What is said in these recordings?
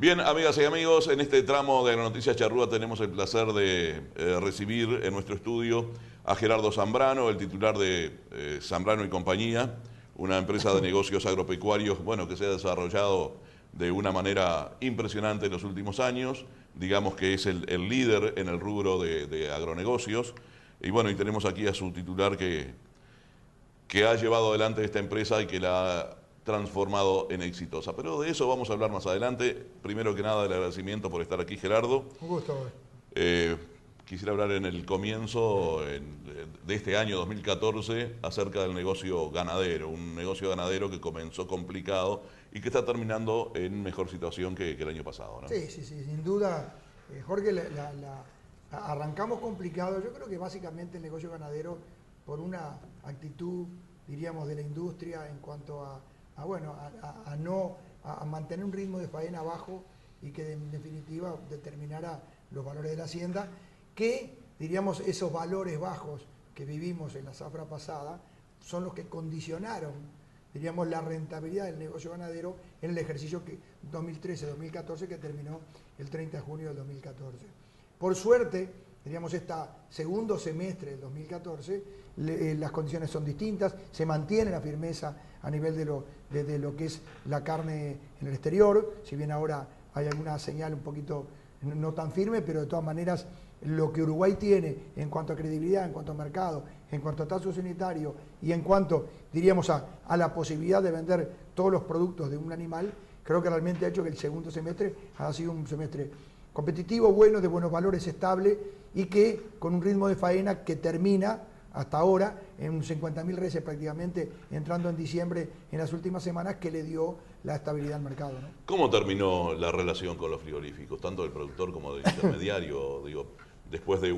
Bien, amigas y amigos, en este tramo de Agronoticias Charrúa tenemos el placer de recibir en nuestro estudio a Gerardo Zambrano, el titular de Zambrano y Compañía, una empresa de negocios agropecuarios, bueno, que se ha desarrollado de una manera impresionante en los últimos años. Digamos que es el líder en el rubro de agronegocios. Y bueno, y tenemos aquí a su titular que ha llevado adelante esta empresa y que la ha transformado en exitosa. Pero de eso vamos a hablar más adelante. Primero que nada, el agradecimiento por estar aquí, Gerardo. Un gusto. Quisiera hablar en el comienzo de este año 2014 acerca del negocio ganadero, un negocio ganadero que comenzó complicado y que está terminando en mejor situación que el año pasado, ¿no? Sí, sin duda. Jorge, arrancamos complicado. Yo creo que básicamente el negocio ganadero, por una actitud, diríamos, de la industria en cuanto a mantener un ritmo de faena bajo y que en definitiva determinara los valores de la hacienda, que diríamos esos valores bajos que vivimos en la zafra pasada son los que condicionaron, diríamos, la rentabilidad del negocio ganadero en el ejercicio 2013-2014 que terminó el 30 de junio del 2014. Por suerte, diríamos, este segundo semestre del 2014, las condiciones son distintas, se mantiene la firmeza a nivel de lo que es la carne en el exterior, si bien ahora hay alguna señal un poquito no tan firme, pero de todas maneras lo que Uruguay tiene en cuanto a credibilidad, en cuanto a mercado, en cuanto a estatus sanitario y en cuanto, diríamos, a la posibilidad de vender todos los productos de un animal, creo que realmente ha hecho que el segundo semestre ha sido un semestre competitivo, bueno, de buenos valores, estable y que con un ritmo de faena que termina hasta ahora en 50.000 reses prácticamente, entrando en diciembre en las últimas semanas, que le dio la estabilidad al mercado, ¿no? ¿Cómo terminó la relación con los frigoríficos, tanto del productor como del intermediario? Digo, después de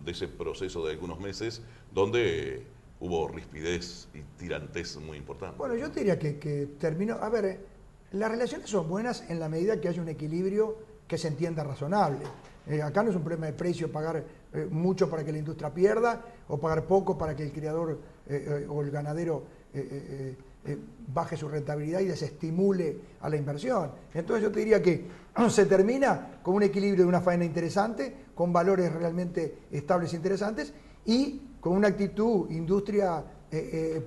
ese proceso de algunos meses, donde hubo rispidez y tirantez muy importante. Bueno, yo te diría que terminó. A ver, las relaciones son buenas en la medida que haya un equilibrio que se entienda razonable. Acá no es un problema de precio pagar mucho para que la industria pierda o pagar poco para que el criador o el ganadero baje su rentabilidad y desestimule a la inversión. Entonces yo te diría que se termina con un equilibrio de una faena interesante, con valores realmente estables e interesantes y con una actitud industria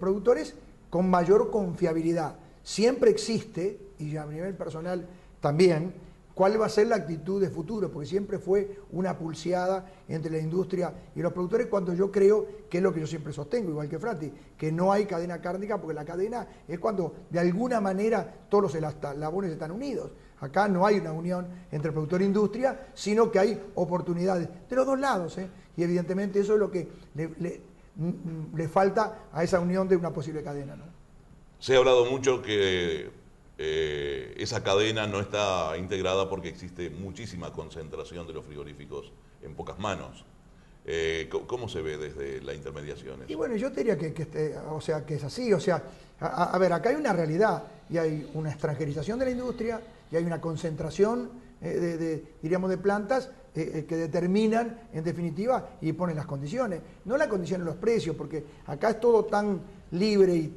productores con mayor confiabilidad. Siempre existe, y a nivel personal también, cuál va a ser la actitud de futuro, porque siempre fue una pulseada entre la industria y los productores, cuando yo creo que es lo que yo siempre sostengo, igual que Frati, que no hay cadena cárnica, porque la cadena es cuando de alguna manera todos los eslabones están unidos. Acá no hay una unión entre productor e industria, sino que hay oportunidades de los dos lados, y evidentemente eso es lo que le falta a esa unión de una posible cadena, ¿no? Se ha hablado mucho que esa cadena no está integrada porque existe muchísima concentración de los frigoríficos en pocas manos. ¿Cómo se ve desde la intermediación eso? Y bueno, yo te diría que es así. O sea, a ver, acá hay una realidad y hay una extranjerización de la industria y hay una concentración diríamos, de plantas que determinan, en definitiva, y ponen las condiciones. No la condición en los precios, porque acá es todo tan libre y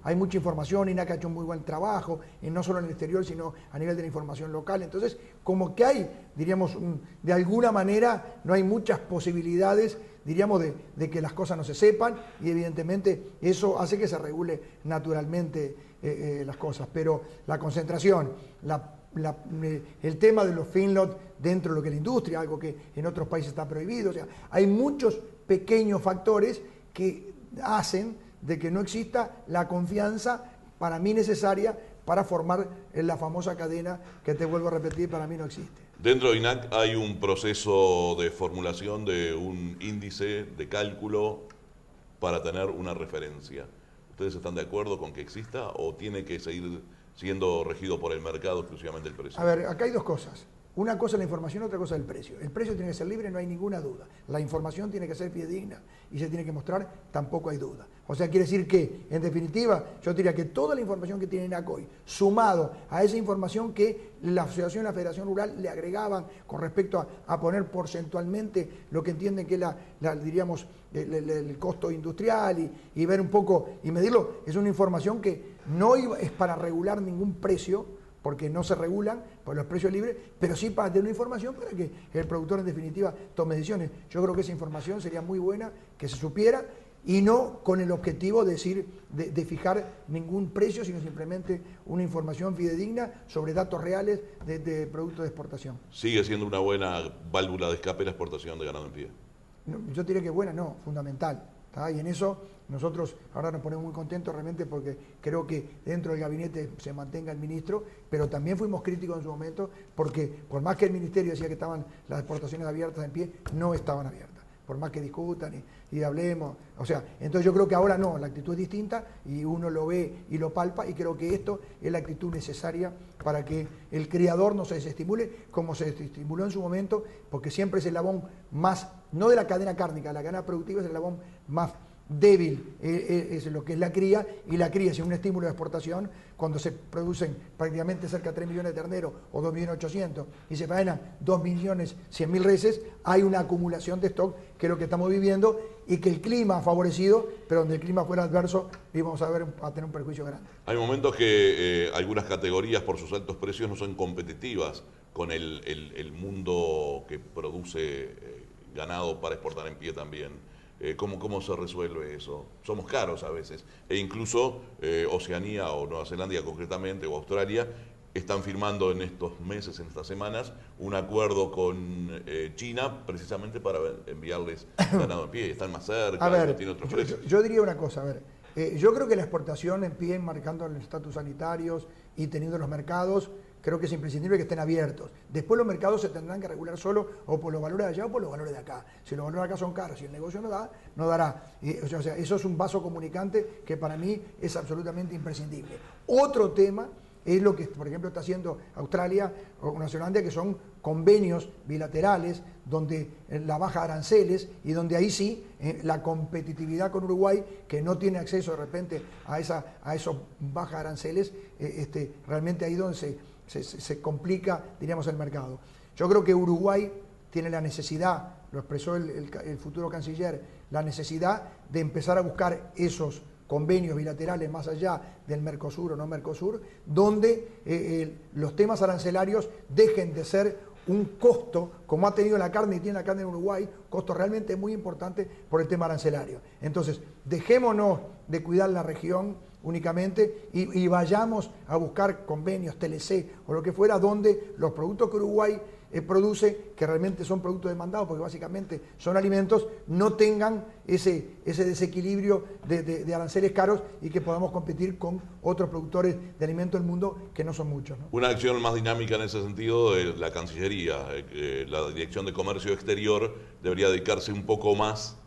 hay mucha información, y INAC ha hecho un muy buen trabajo, no solo en el exterior, sino a nivel de la información local. Entonces, como que hay, diríamos, de alguna manera, no hay muchas posibilidades, diríamos, de que las cosas no se sepan, y evidentemente eso hace que se regule naturalmente las cosas. Pero la concentración, el tema de los feedlots dentro de lo que es la industria, algo que en otros países está prohibido, o sea, hay muchos pequeños factores que hacen de que no exista la confianza para mí necesaria para formar la famosa cadena que, te vuelvo a repetir, para mí no existe. Dentro de INAC hay un proceso de formulación de un índice de cálculo para tener una referencia. ¿Ustedes están de acuerdo con que exista o tiene que seguir siendo regido por el mercado exclusivamente el precio? A ver, acá hay dos cosas. Una cosa es la información, otra cosa es el precio. El precio tiene que ser libre, no hay ninguna duda. La información tiene que ser fidedigna y se tiene que mostrar, tampoco hay duda. O sea, quiere decir que, en definitiva, yo diría que toda la información que tiene INAC hoy, sumado a esa información que la Asociación y la Federación Rural le agregaban con respecto a poner porcentualmente lo que entienden que es diríamos, el costo industrial y ver un poco y medirlo, es una información que no es para regular ningún precio, porque no se regulan por los precios libres, pero sí para tener una información para que el productor en definitiva tome decisiones. Yo creo que esa información sería muy buena que se supiera y no con el objetivo de fijar ningún precio, sino simplemente una información fidedigna sobre datos reales de productos de exportación. ¿Sigue siendo una buena válvula de escape la exportación de ganado en pie? No, yo diría que buena, no, fundamental. ¿Tá? Y en eso nosotros ahora nos ponemos muy contentos realmente porque creo que dentro del gabinete se mantenga el ministro, pero también fuimos críticos en su momento porque por más que el ministerio decía que estaban las exportaciones abiertas en pie, no estaban abiertas. Por más que discutan y hablemos, o sea, entonces yo creo que ahora no, la actitud es distinta y uno lo ve y lo palpa y creo que esto es la actitud necesaria para que el criador no se desestimule como se desestimuló en su momento, porque siempre es el eslabón más, no de la cadena cárnica, la cadena productiva es el eslabón más débil, es lo que es la cría, y la cría sin un estímulo de exportación, cuando se producen prácticamente cerca de 3 millones de terneros o 2.800.000 y se faenan 2.100.000 reses, hay una acumulación de stock que es lo que estamos viviendo y que el clima ha favorecido, pero donde el clima fuera adverso íbamos a tener un perjuicio grande. Hay momentos que algunas categorías por sus altos precios no son competitivas con el mundo que produce ganado para exportar en pie también. ¿Cómo se resuelve eso? Somos caros a veces. E incluso Oceanía o Nueva Zelanda concretamente, o Australia, están firmando en estos meses, en estas semanas, un acuerdo con China precisamente para enviarles ganado en pie. Están más cerca, a ver, tienen otros precios. Yo diría una cosa, a ver. Yo creo que la exportación en pie, marcando los estatus sanitarios y teniendo los mercados, creo que es imprescindible que estén abiertos. Después los mercados se tendrán que regular solo o por los valores de allá o por los valores de acá. Si los valores de acá son caros, si el negocio no da, no dará. O sea, eso es un vaso comunicante que para mí es absolutamente imprescindible. Otro tema es lo que, por ejemplo, está haciendo Australia o Nueva Zelanda, que son convenios bilaterales donde la baja aranceles y donde ahí sí la competitividad con Uruguay, que no tiene acceso de repente a esos bajas aranceles, realmente ahí donde se complica, diríamos, el mercado. Yo creo que Uruguay tiene la necesidad, lo expresó el futuro canciller, la necesidad de empezar a buscar esos convenios bilaterales más allá del Mercosur o no Mercosur, donde los temas arancelarios dejen de ser un costo, como ha tenido la carne y tiene la carne en Uruguay, costo realmente muy importante por el tema arancelario. Entonces, dejémonos de cuidar la región únicamente y vayamos a buscar convenios, TLC o lo que fuera, donde los productos que Uruguay produce, que realmente son productos demandados, porque básicamente son alimentos, no tengan ese desequilibrio de aranceles caros y que podamos competir con otros productores de alimentos del mundo que no son muchos, ¿no? Una acción más dinámica en ese sentido de la Cancillería, la Dirección de Comercio Exterior debería dedicarse un poco más,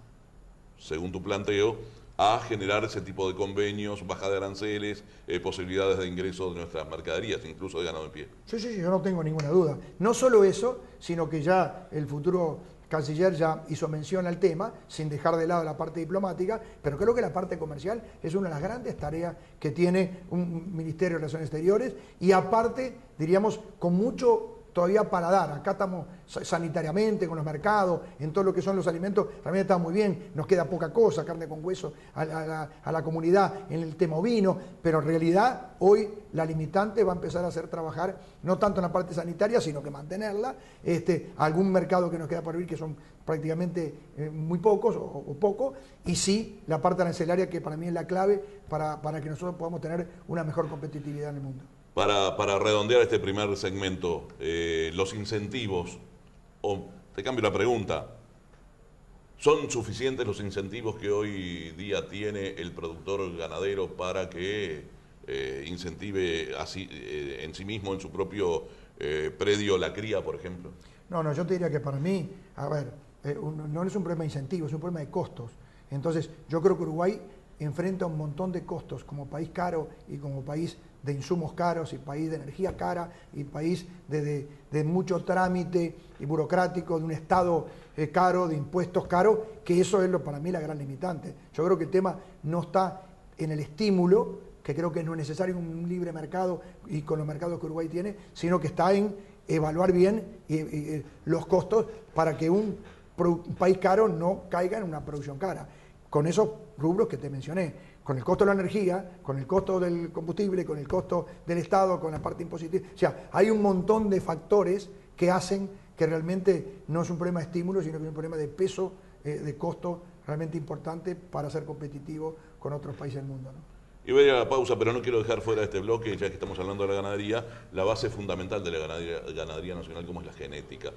según tu planteo, a generar ese tipo de convenios, baja de aranceles, posibilidades de ingreso de nuestras mercaderías, incluso de ganado en pie. Sí, yo no tengo ninguna duda. No solo eso, sino que ya el futuro canciller ya hizo mención al tema, sin dejar de lado la parte diplomática, pero creo que la parte comercial es una de las grandes tareas que tiene un Ministerio de Relaciones Exteriores y aparte, diríamos, con mucho todavía para dar. Acá estamos sanitariamente con los mercados, en todo lo que son los alimentos, realmente está muy bien, nos queda poca cosa, carne con hueso a la comunidad en el tema ovino, pero en realidad hoy la limitante va a empezar a hacer trabajar, no tanto en la parte sanitaria, sino que mantenerla, algún mercado que nos queda por abrir, que son prácticamente muy pocos o poco, y sí la parte arancelaria, que para mí es la clave para que nosotros podamos tener una mejor competitividad en el mundo. Para redondear este primer segmento, los incentivos, o te cambio la pregunta, ¿son suficientes los incentivos que hoy día tiene el productor ganadero para que incentive así, en sí mismo, en su propio predio, la cría, por ejemplo? No, yo te diría que para mí, a ver, no es un problema de incentivos, es un problema de costos. Entonces, yo creo que Uruguay enfrenta un montón de costos como país caro y como país de insumos caros y país de energía cara y país de mucho trámite y burocrático, de un Estado caro, de impuestos caros, que eso es para mí la gran limitante. Yo creo que el tema no está en el estímulo, que creo que no es necesario un libre mercado y con los mercados que Uruguay tiene, sino que está en evaluar bien los costos para que un país caro no caiga en una producción cara. Con esos rubros que te mencioné, con el costo de la energía, con el costo del combustible, con el costo del Estado, con la parte impositiva. O sea, hay un montón de factores que hacen que realmente no es un problema de estímulo, sino que es un problema de peso, de costo realmente importante para ser competitivo con otros países del mundo, ¿no? Y voy a ir a la pausa, pero no quiero dejar fuera de este bloque, ya que estamos hablando de la ganadería, la base fundamental de la ganadería nacional, como es la genética.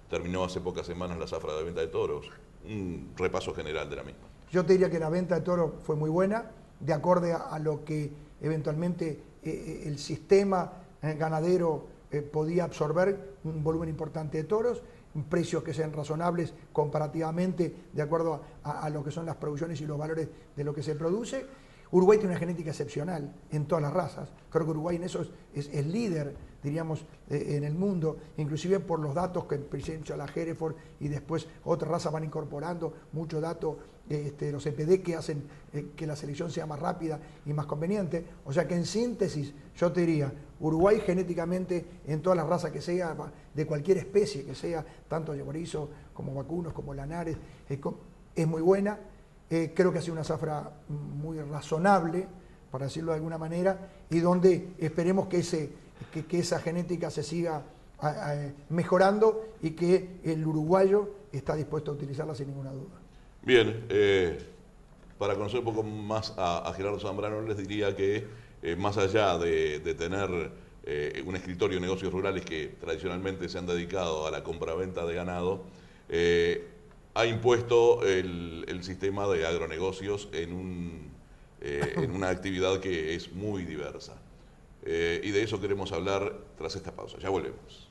Terminó hace pocas semanas la zafra de venta de toros. Un repaso general de la misma. Yo te diría que la venta de toros fue muy buena, de acorde a lo que eventualmente el sistema ganadero podía absorber, un volumen importante de toros, precios que sean razonables comparativamente de acuerdo a lo que son las producciones y los valores de lo que se produce. Uruguay tiene una genética excepcional en todas las razas. Creo que Uruguay en eso es líder, diríamos, en el mundo, inclusive por los datos que presenta la Hereford y después otras razas van incorporando muchos datos, los EPD que hacen que la selección sea más rápida y más conveniente. O sea que en síntesis, yo te diría, Uruguay genéticamente en todas las razas que sea, de cualquier especie que sea, tanto yaborizo como vacunos, como lanares, es muy buena. Creo que ha sido una zafra muy razonable, para decirlo de alguna manera, y donde esperemos que esa genética se siga mejorando y que el uruguayo está dispuesto a utilizarla sin ninguna duda. Bien, para conocer un poco más a Gerardo Zambrano, les diría que más allá de tener un escritorio de negocios rurales que tradicionalmente se han dedicado a la compraventa de ganado, ha impuesto el sistema de agronegocios en una actividad que es muy diversa. Y de eso queremos hablar tras esta pausa. Ya volvemos.